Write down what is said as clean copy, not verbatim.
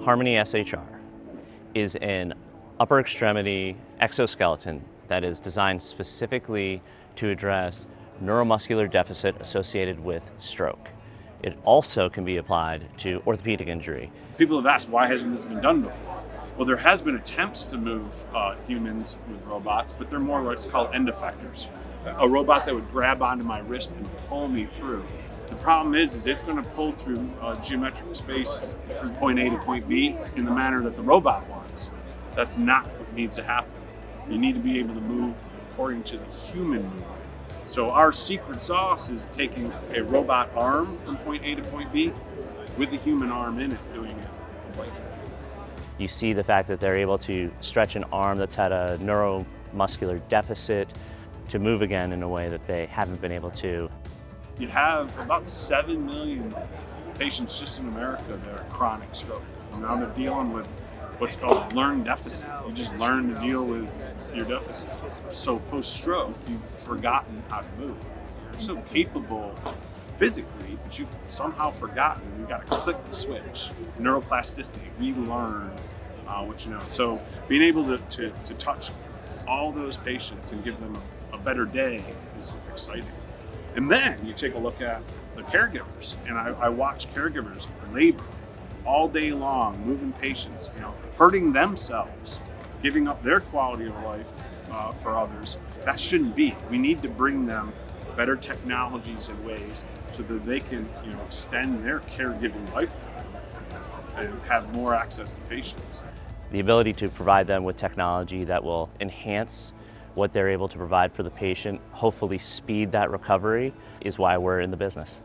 Harmony SHR is an upper extremity exoskeleton that is designed specifically to address neuromuscular deficit associated with stroke. It also can be applied to orthopedic injury. People have asked, why hasn't this been done before? Well, there has been attempts to move humans with robots, but they're more what's called end effectors. A robot that would grab onto my wrist and pull me through. The problem is it's going to pull through geometric space from point A to point B in the manner that the robot wants. That's not what needs to happen. You need to be able to move according to the human movement. So our secret sauce is taking a robot arm from point A to point B with a human arm in it doing it. You see the fact that they're able to stretch an arm that's had a neuromuscular deficit to move again in a way that they haven't been able to. You have about 7 million patients just in America that are chronic stroke. And now they're dealing with what's called learned deficit. You just learn to deal with your deficits. So post-stroke, you've forgotten how to move. You're so capable physically, but you've somehow forgotten. You've got to click the switch. Neuroplasticity, relearn what you know. So being able to touch all those patients and give them a better day is exciting. And then you take a look at the caregivers, and I watch caregivers labor all day long, moving patients, hurting themselves, giving up their quality of life for others. That shouldn't be. We need to bring them better technologies and ways so that they can, extend their caregiving lifetime and have more access to patients. The ability to provide them with technology that will enhance what they're able to provide for the patient, hopefully speed that recovery, is why we're in the business.